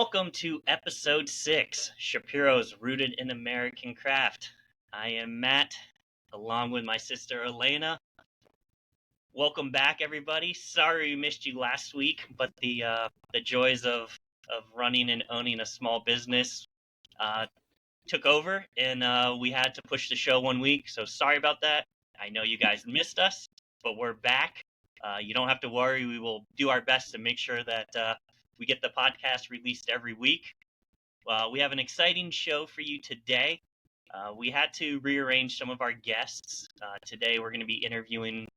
Welcome to episode 6, Shapiro's Rooted in American Craft. I am Matt, along with my sister Alena. Welcome back, everybody. Sorry we missed you last week, but the joys of running and owning a small business took over, and we had to push the show 1 week. So sorry about that. I know you guys missed us, but we're back. You don't have to worry. We will do our best to make sure that we get the podcast released every week. We have an exciting show for you today. We had to rearrange some of our guests. Today we're going to be interviewing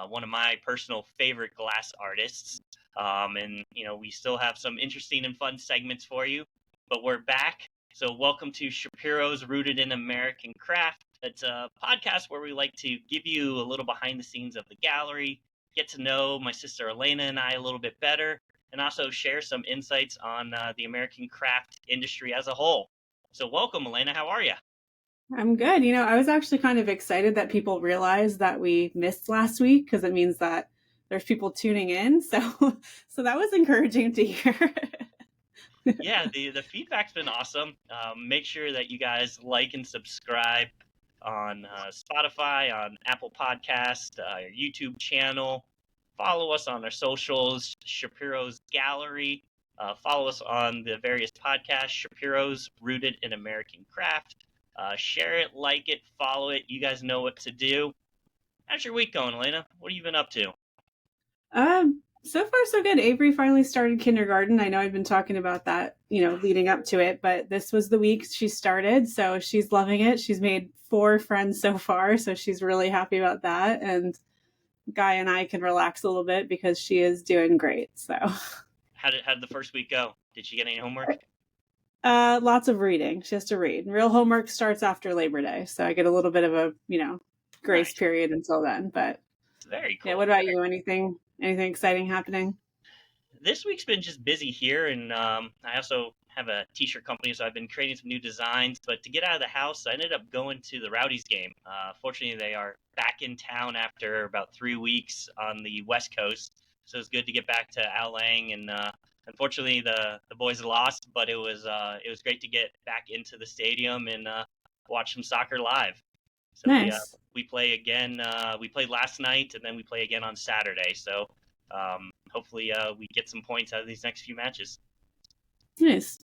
one of my personal favorite glass artists. And, we still have some interesting and fun segments for you, but we're back. So welcome to Shapiro's Rooted in American Craft. It's a podcast where we like to give you a little behind the scenes of the gallery, get to know my sister Alena and I a little bit better, and also share some insights on the American craft industry as a whole. So welcome, Alena. How are you? I'm good. I was actually kind of excited that people realized that we missed last week because it means that there's people tuning in. So that was encouraging to hear. Yeah, the feedback's been awesome. Make sure that you guys like and subscribe on Spotify, on Apple Podcast, our YouTube channel. Follow us on our socials, Shapiro's Gallery. Follow us on the various podcasts, Shapiro's Rooted in American Craft. Share it, like it, follow it. You guys know what to do. How's your week going, Alena? What have you been up to? So far, so good. Avery finally started kindergarten. I know I've been talking about that, leading up to it, but this was the week she started. So she's loving it. She's made 4 friends so far. So she's really happy about that. And Guy and I can relax a little bit because she is doing great. So How did the first week go? Did she get any homework? Lots of reading. She has to read. Real homework starts after Labor Day. So I get a little bit of a, grace period until then. But very cool. Yeah, what about you? Anything exciting happening? This week's been just busy here, and I also have a t-shirt company, so I've been creating some new designs. But to get out of the house, I ended up going to the Rowdies game. Fortunately, they are back in town after about 3 weeks on the West Coast, so it's good to get back to Al Lang. And unfortunately, the boys lost, but it was great to get back into the stadium and watch some soccer live. So nice. we play again. We played last night, and then we play again on Saturday. So hopefully we get some points out of these next few matches. Nice.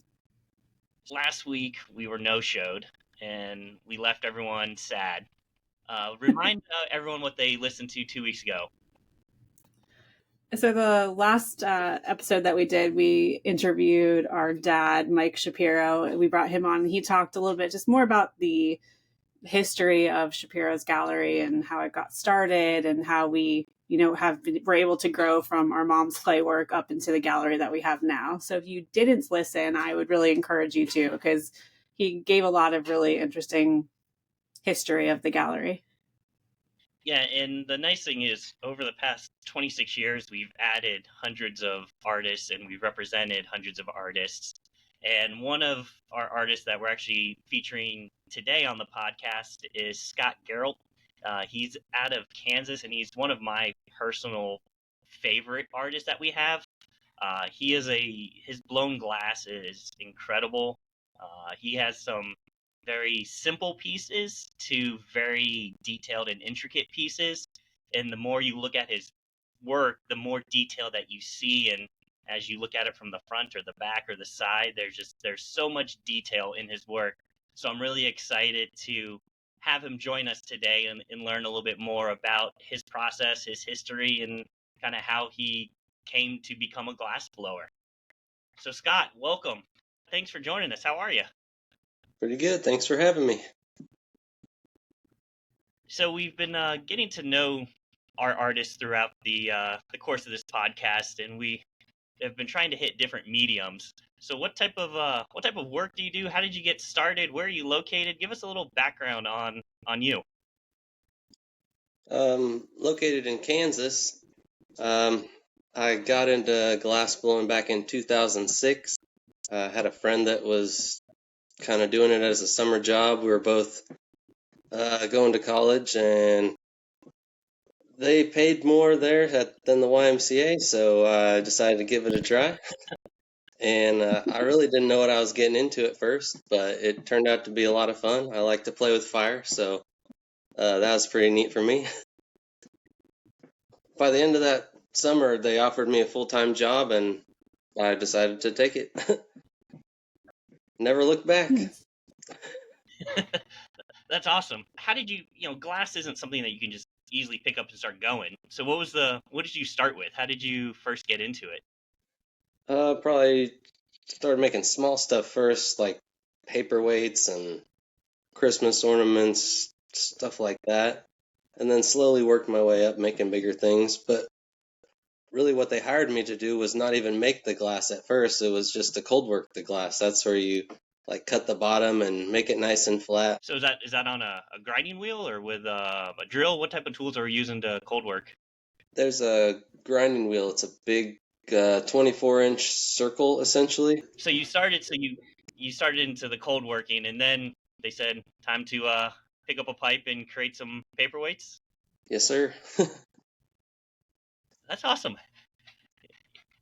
Last week we were no-showed, and we left everyone sad. Remind everyone what they listened to 2 weeks ago. So the last episode that we did, we interviewed our dad, Mike Shapiro. We brought him on, and he talked a little bit just more about the history of Shapiro's Gallery and how it got started and how we, were able to grow from our mom's clay work up into the gallery that we have now. So if you didn't listen, I would really encourage you to, because he gave a lot of really interesting history of the gallery. Yeah, and the nice thing is, over the past 26 years, we've added hundreds of artists, and we've represented hundreds of artists. And one of our artists that we're actually featuring today on the podcast is Scott Garrelts. He's out of Kansas, and he's one of my personal favorite artists that we have. His blown glass is incredible. He has some very simple pieces to very detailed and intricate pieces. And the more you look at his work, the more detail that you see. And as you look at it from the front or the back or the side, there's so much detail in his work. So I'm really excited to have him join us today and learn a little bit more about his process, his history, and kind of how he came to become a glass blower. So Scott, welcome. Thanks for joining us. How are you? Pretty good. Thanks for having me. So we've been getting to know our artists throughout the course of this podcast, and we have been trying to hit different mediums. So what type of work do you do? How did you get started? Where are you located? Give us a little background on you. Located in Kansas. I got into glass blowing back in 2006. Had a friend that was kind of doing it as a summer job. We were both going to college, and they paid more there than the YMCA, so I decided to give it a try. And I really didn't know what I was getting into at first, but it turned out to be a lot of fun. I like to play with fire, so that was pretty neat for me. By the end of that summer, they offered me a full-time job, and I decided to take it. Never looked back. Nice. That's awesome. How did you, glass isn't something that you can just easily pick up and start going. So what did you start with? How did you first get into it? Probably started making small stuff first, like paperweights and Christmas ornaments, stuff like that. And then slowly worked my way up making bigger things. But really what they hired me to do was not even make the glass at first. It was just to cold work the glass. That's where you like cut the bottom and make it nice and flat. So is that on a grinding wheel or with a drill? What type of tools are you using to cold work? There's a grinding wheel. It's a big 24-inch circle essentially. So you started into the cold working, and then they said time to pick up a pipe and create some paperweights. Yes, sir. That's awesome.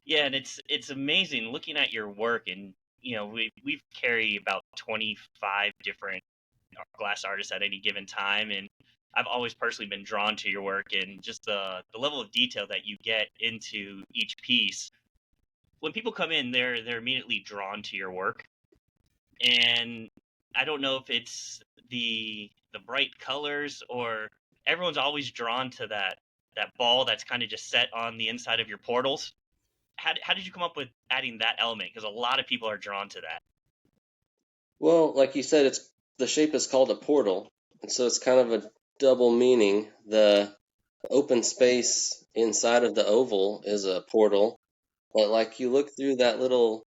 Yeah, and it's amazing looking at your work, and we carry about 25 different glass artists at any given time, and I've always personally been drawn to your work and just the level of detail that you get into each piece. When people come in, they're immediately drawn to your work, and I don't know if it's the bright colors or everyone's always drawn to that ball that's kind of just set on the inside of your portals. How did you come up with adding that element? Because a lot of people are drawn to that. Well, like you said, it's the shape is called a portal, and so it's kind of a double meaning. The open space inside of the oval is a portal, but like you look through that little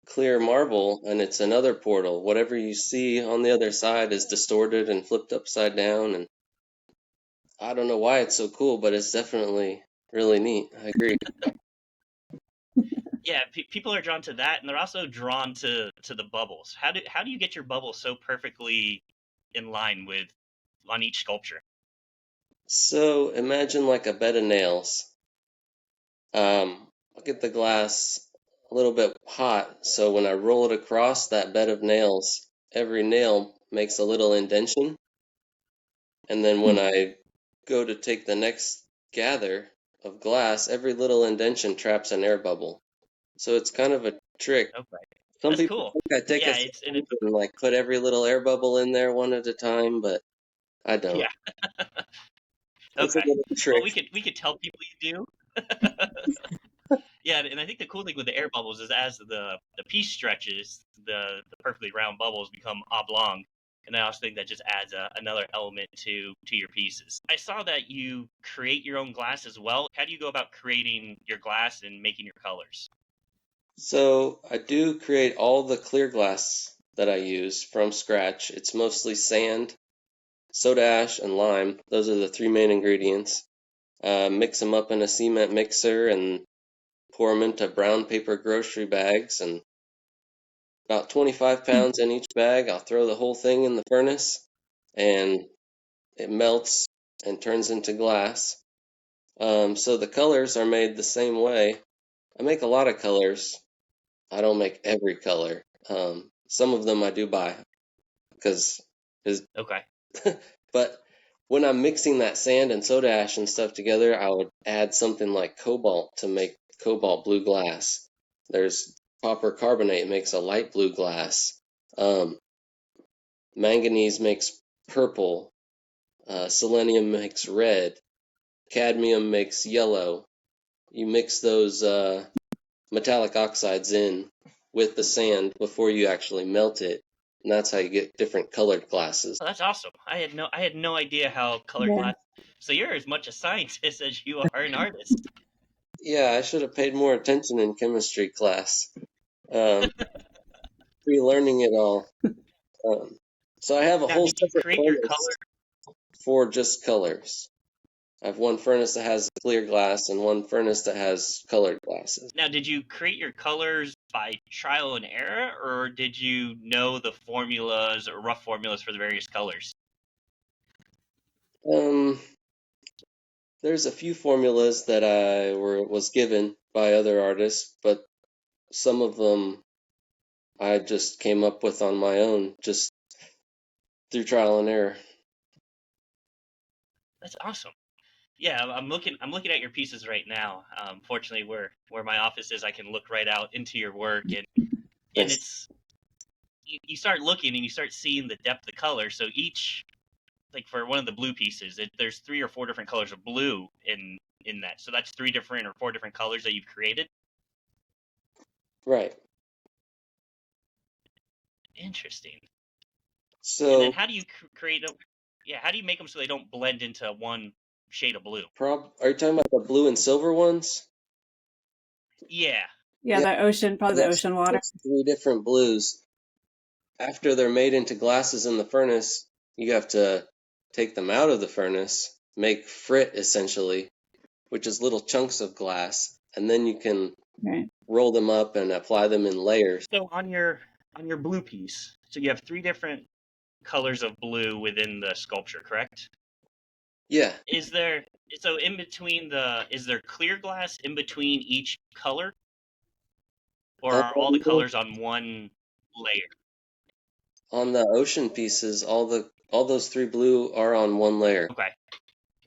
clear marble and it's another portal. Whatever you see on the other side is distorted and flipped upside down, and I don't know why it's so cool, but it's definitely really neat. I agree. Yeah, people are drawn to that, and they're also drawn to the bubbles. How do you get your bubbles so perfectly in line with on each sculpture? So imagine like a bed of nails. I'll get the glass a little bit hot, so when I roll it across that bed of nails, every nail makes a little indentation. And then when I go to take the next gather of glass, every little indentation traps an air bubble. So it's kind of a trick. Okay, Some that's people cool. think I take a Yeah, it's and sponge it's and like put every little air bubble in there one at a time, but I don't. yeah. It's a Okay. little Well, trick. we could tell people you do. Yeah, and I think the cool thing with the air bubbles is as the piece stretches, the perfectly round bubbles become oblong, and I also think that just adds another element to your pieces. I saw that you create your own glass as well. How do you go about creating your glass and making your colors? So I do create all the clear glass that I use from scratch. It's mostly sand, soda ash, and lime. Those are the three main ingredients. Mix them up in a cement mixer and pour them into brown paper grocery bags, and about 25 pounds in each bag. I'll throw the whole thing in the furnace, and it melts and turns into glass. So the colors are made the same way. I make a lot of colors. I don't make every color. Some of them I do buy because is Okay. but when I'm mixing that sand and soda ash and stuff together, I would add something like cobalt to make cobalt blue glass. There's copper carbonate makes a light blue glass. Um, Manganese makes purple. Selenium makes red. Cadmium makes yellow. You mix those metallic oxides in with the sand before you actually melt it, and that's how you get different colored glasses. Oh, that's awesome. I had no idea how colored Yeah. glass. So you're as much a scientist as you are an artist. Yeah, I should have paid more attention in chemistry class. Um, Relearning it all. Um, so I have a Now, whole did you separate create your furnace color? for just colors. I have one furnace that has clear glass and one furnace that has colored glasses. Now, did you create your colors by trial and error, or did you know the formulas or rough formulas for the various colors? Um, there's a few formulas that I was given by other artists, but some of them I just came up with on my own, just through trial and error. That's awesome. Yeah, I'm looking at your pieces right now. Fortunately, where my office is, I can look right out into your work, and Nice. it's you start looking and you start seeing the depth of color. So each, like for one of the blue pieces, there's 3 or 4 different colors of blue in that. So that's 3 different or 4 different colors that you've created. Right. Interesting. And then So, how do you create a? Yeah, how do you make them so they don't blend into one shade of blue? are you talking about the blue and silver ones? Yeah, Yeah, probably the ocean water. that's 3 different blues. After they're made into glasses in the furnace, you have to take them out of the furnace, make frit essentially, which is little chunks of glass, and then you can Right. roll them up and apply them in layers. So on your blue piece, so you have 3 different colors of blue within the sculpture, correct? Yeah. Is there so in between is there clear glass in between each color, or are all the Um, colors on one layer? on the ocean pieces, all those 3 blue are on one layer. Okay,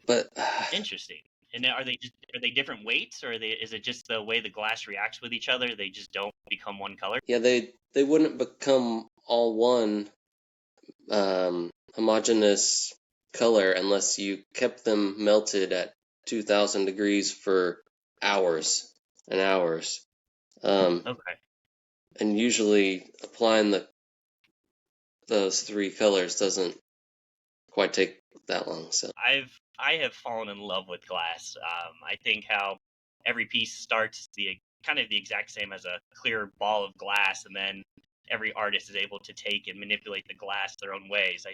But interesting. And are they different weights, or is it just the way the glass reacts with each other? They just don't become one color. yeah, they wouldn't become all one homogeneous color unless you kept them melted at 2,000 degrees for hours and hours. Okay. And usually applying those 3 colors doesn't quite take that long. So I have fallen in love with glass. I think how every piece starts the kind of the exact same as a clear ball of glass, and then every artist is able to take and manipulate the glass their own ways.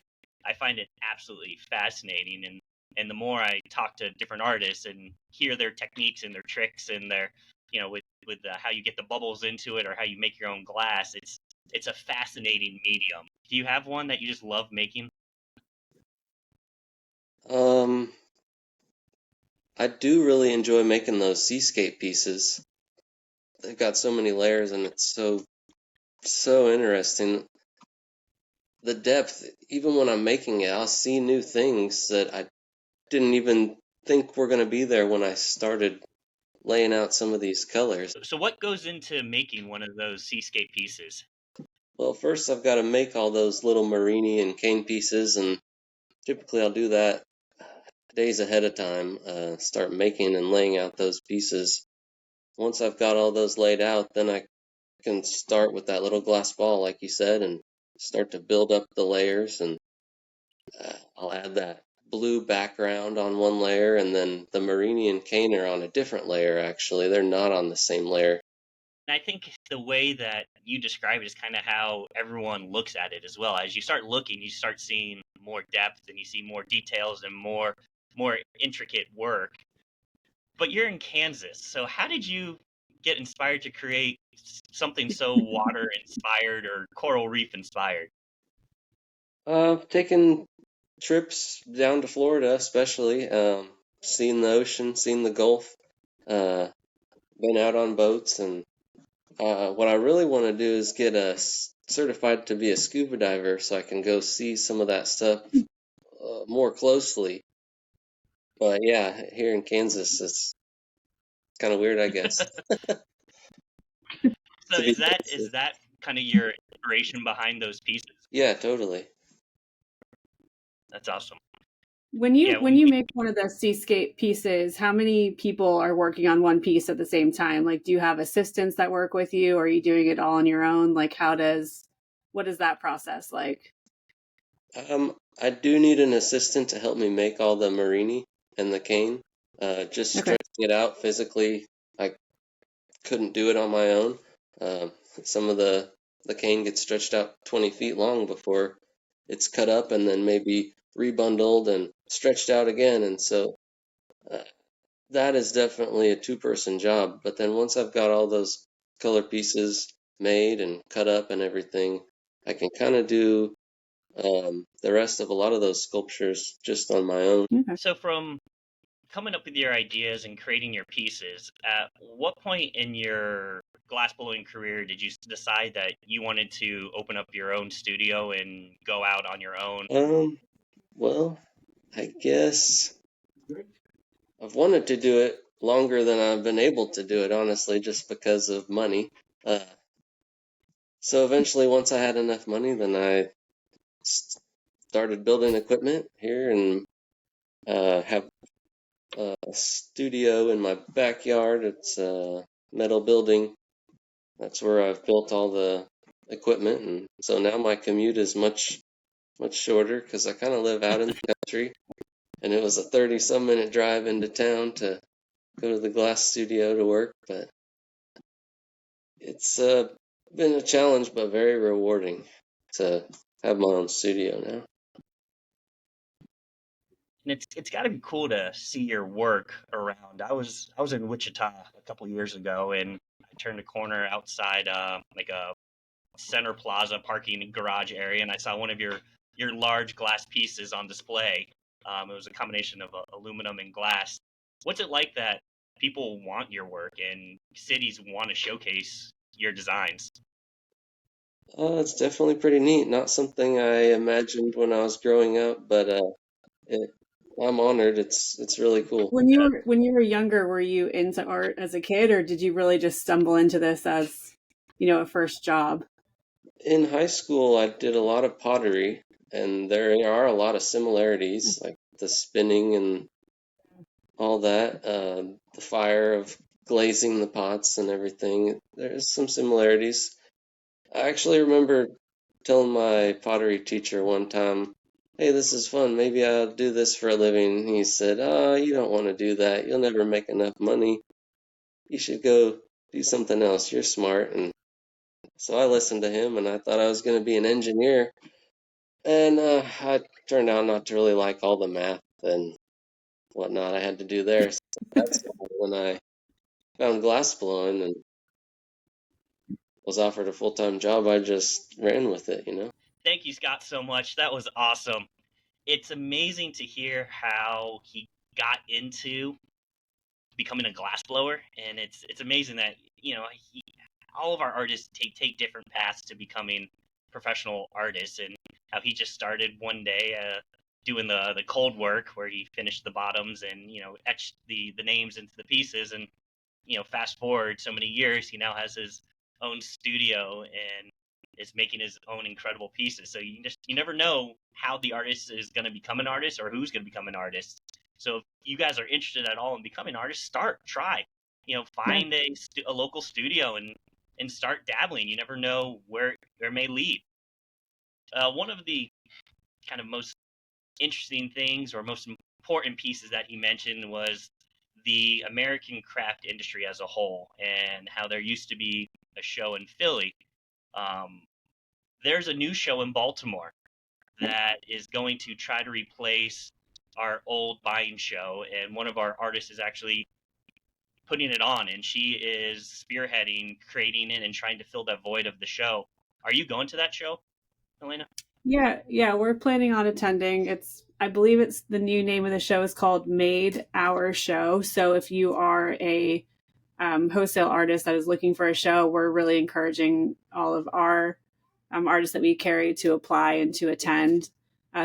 I find it absolutely fascinating, and the more I talk to different artists and hear their techniques and their tricks and their with how you get the bubbles into it or how you make your own glass, it's a fascinating medium. Do you have one that you just love making? um, I do really enjoy making those seascape pieces. They've got so many layers and it's so interesting. The depth, even when I'm making it, I'll see new things that I didn't even think were going to be there when I started laying out some of these colors. So what goes into making one of those seascape pieces? Well, first I've got to make all those little marini and cane pieces, and typically I'll do that days ahead of time, start making and laying out those pieces. Once I've got all those laid out, then I can start with that little glass ball, like you said, and start to build up the layers. And I'll add that blue background on one layer, and then the marini and cane are on a different layer, actually. They're not on the same layer. And I think the way that you describe it is kind of how everyone looks at it as well. As you start looking, you start seeing more depth and you see more details and more intricate work. But you're in Kansas, so how did you get inspired to create something so water inspired or coral reef inspired? Taking trips down to Florida, especially, seeing the ocean, seeing the Gulf, uh, been out on boats, and what I really want to do is get certified to be a scuba diver so I can go see some of that stuff more closely. But yeah, here in Kansas, it's kind of weird, I guess. So To be is that kind of your inspiration behind those pieces? Yeah, totally. That's awesome. When Yeah, you make one of those seascape pieces, how many people are working on one piece at the same time? Like, do you have assistants that work with you, or are you doing it all on your own? Like, what is that process like? I do need an assistant to help me make all the marini and the cane. Just Okay. stretching it out physically, I couldn't do it on my own. Some of the cane gets stretched out 20 feet long before it's cut up and then maybe rebundled and stretched out again. And so uh, that is definitely a 2-person job. But then once I've got all those color pieces made and cut up and everything, I can kind of do the rest of a lot of those sculptures just on my own. Okay. So from coming up with your ideas and creating your pieces, at what point in your glassblowing career did you decide that you wanted to open up your own studio and go out on your own? Well, I guess I've wanted to do it longer than I've been able to do it, honestly, just because of money. So eventually, once I had enough money, then I started building equipment here and have a studio in my backyard. It's a metal building. That's where I've built all the equipment, and so now my commute is much shorter because I kind of live out in the country, and it was a 30-some minute drive into town to go to the glass studio to work, but it's been a challenge, but very rewarding to have my own studio now. And it's got to be cool to see your work around. I was in Wichita a couple years ago, and I turned a corner outside like a center plaza parking garage area, and I saw one of your large glass pieces on display. It was a combination of aluminum and glass. What's it like that people want your work and cities want to showcase your designs? It's definitely pretty neat. Not something I imagined when I was growing up, but it, I'm honored. It's really cool. When you were younger, were you into art as a kid, or did you really just stumble into this as, a first job? In high school, I did a lot of pottery, and there are a lot of similarities, like the spinning and all that, the fire of glazing the pots and everything. There's some similarities. I actually remember telling my pottery teacher one time, "Hey, this is fun. Maybe I'll do this for a living." And he said, "Oh, you don't want to do that. You'll never make enough money. You should go do something else. You're smart." And so I listened to him, and I thought I was going to be an engineer. And I turned out not to really like all the math and whatnot I had to do there. So that's when I found glass blowing and was offered a full-time job. I just ran with it. Thank you, Scott, so much. That was awesome. It's amazing to hear how he got into becoming a glassblower, and it's amazing that all of our artists take different paths to becoming professional artists, and how he just started one day doing the cold work where he finished the bottoms and etched the names into the pieces, and fast forward so many years, he now has his own studio and is making his own incredible pieces. So you never know how the artist is going to become an artist or who's going to become an artist. So if you guys are interested at all in becoming artists, try. Find a local studio and start dabbling. You never know where it may lead. One of the kind of most interesting things or most important pieces that he mentioned was the American craft industry as a whole, and how there used to be a show in Philly. There's a new show in Baltimore that is going to try to replace our old buying show, and one of our artists is actually putting it on, and she is spearheading creating it and trying to fill that void of the show. Are you going to that show, Alena? Yeah, we're planning on attending. I believe it's the new name of the show is called Made Our Show. So if you are a wholesale artist that is looking for a show, we're really encouraging all of our artists that we carry to apply and to attend.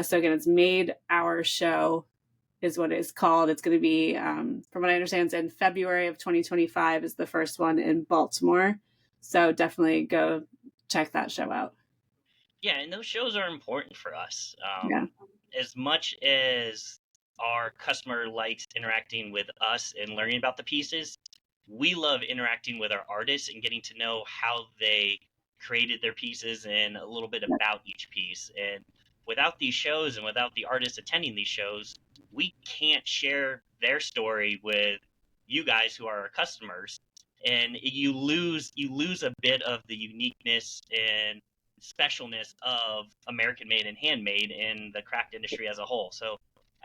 So again, it's Made Our Show is what it's called. It's going to be, from what I understand, it's in February of 2025 is the first one in Baltimore. So definitely go check that show out. Yeah, and those shows are important for us. Yeah. As much as our customer likes interacting with us and learning about the pieces, we love interacting with our artists and getting to know how they created their pieces and a little bit about each piece. And without these shows and without the artists attending these shows, we can't share their story with you guys who are our customers. And you lose a bit of the uniqueness and specialness of American made and handmade in the craft industry as a whole. So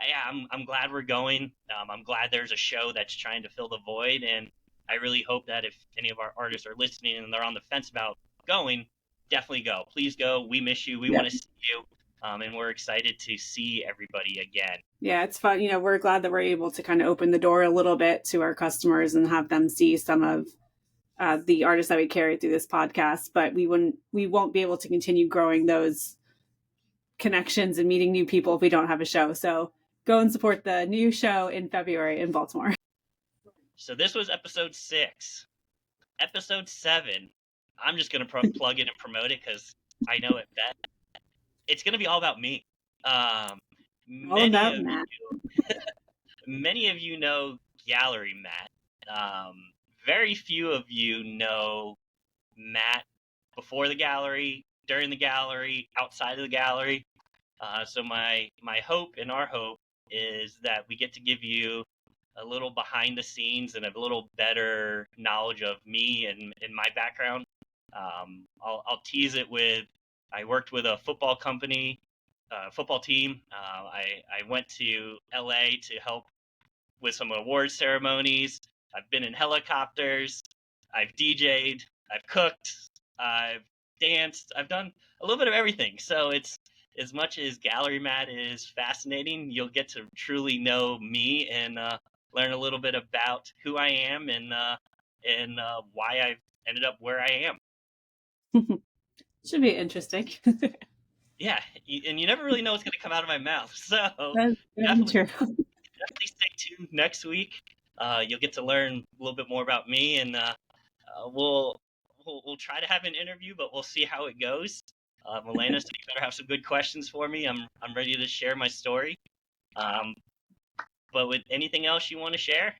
yeah, I'm glad we're going. I'm glad there's a show that's trying to fill the void, and I really hope that if any of our artists are listening and they're on the fence about going, definitely go. Please go. We miss you. We want to see you. And we're excited to see everybody again. Yeah, it's fun. We're glad that we're able to kind of open the door a little bit to our customers and have them see some of the artists that we carry through this podcast, but we won't be able to continue growing those connections and meeting new people if we don't have a show. So go and support the new show in February in Baltimore. So this was episode 6. Episode 7, I'm just going to plug it and promote it because I know it best. It's going to be all about me. All about Matt. Many of you know Gallery Matt. Very few of you know Matt before the gallery, during the gallery, outside of the gallery. So my hope and our hope is that we get to give you a little behind the scenes and a little better knowledge of me and my background. I'll tease it with, I worked with a football company, football team. I went to LA to help with some award ceremonies. I've been in helicopters. I've DJ'd. I've cooked. I've danced. I've done a little bit of everything. So it's, as much as Gallery Matt is fascinating, you'll get to truly know me and learn a little bit about who I am and why I've ended up where I am. Should be interesting. Yeah, and you never really know what's going to come out of my mouth. So definitely stay tuned next week. You'll get to learn a little bit more about me, and we'll try to have an interview, but we'll see how it goes. Alena, so you better have some good questions for me. I'm ready to share my story. But with anything else you want to share?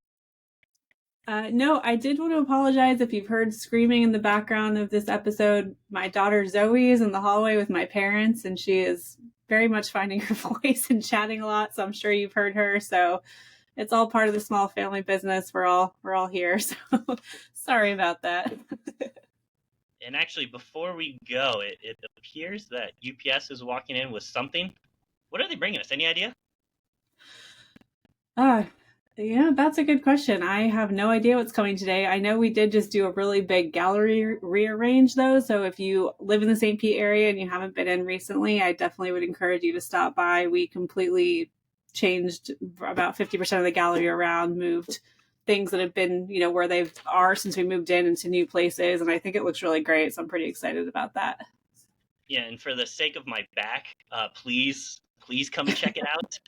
No, I did want to apologize if you've heard screaming in the background of this episode. My daughter Zoe is in the hallway with my parents, and she is very much finding her voice and chatting a lot. So I'm sure you've heard her. So it's all part of the small family business. We're all here. So sorry about that. And actually, before we go, it appears that UPS is walking in with something. What are they bringing us? Any idea? Yeah, that's a good question. I have no idea what's coming today. I know we did just do a really big gallery rearrange, though. So if you live in the St. Pete area and you haven't been in recently, I definitely would encourage you to stop by. We completely changed about 50% of the gallery around, moved things that have been, where they are since we moved in into new places. And I think it looks really great. So I'm pretty excited about that. Yeah, and for the sake of my back, please come and check it out.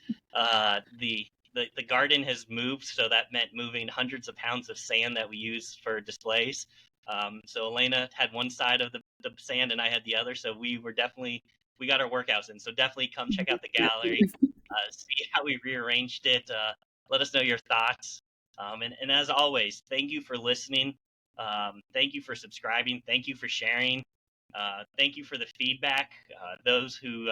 The garden has moved, so that meant moving hundreds of pounds of sand that we use for displays. So Alena had one side of the sand and I had the other. So we got our workouts in. So definitely come check out the gallery, see how we rearranged it. Let us know your thoughts. And as always, thank you for listening. Thank you for subscribing. Thank you for sharing. Thank you for the feedback. Those who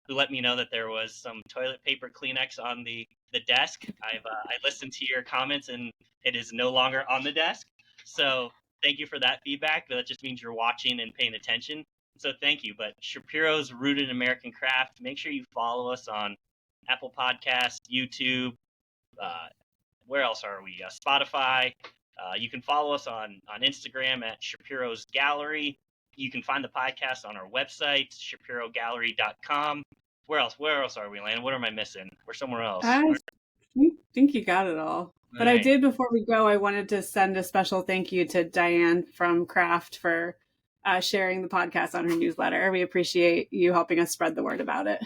let me know that there was some toilet paper Kleenex on the desk. I listened to your comments and it is no longer on the desk. So thank you for that feedback. That just means you're watching and paying attention. So thank you. But Shapiro's Rooted in American Craft. Make sure you follow us on Apple Podcasts, YouTube. Where else are we? Spotify. You can follow us on Instagram at Shapiro's Gallery. You can find the podcast on our website, ShapiroGallery.com. Where else are we, Alena? What am I missing? We're somewhere else. I think you got it all. But right. I did, before we go, I wanted to send a special thank you to Diane from Craft for sharing the podcast on her newsletter. We appreciate you helping us spread the word about it.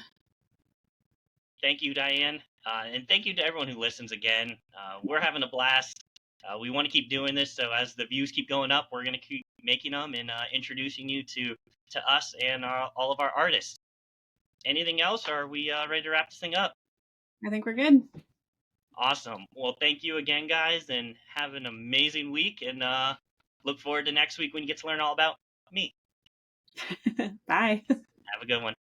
Thank you, Diane. And thank you to everyone who listens again. We're having a blast. We want to keep doing this. So as the views keep going up, we're going to keep making them and introducing you to us and all of our artists. Anything else? Or are we ready to wrap this thing up? I think we're good. Awesome. Well, thank you again, guys, and have an amazing week. And look forward to next week when you get to learn all about me. Bye. Have a good one.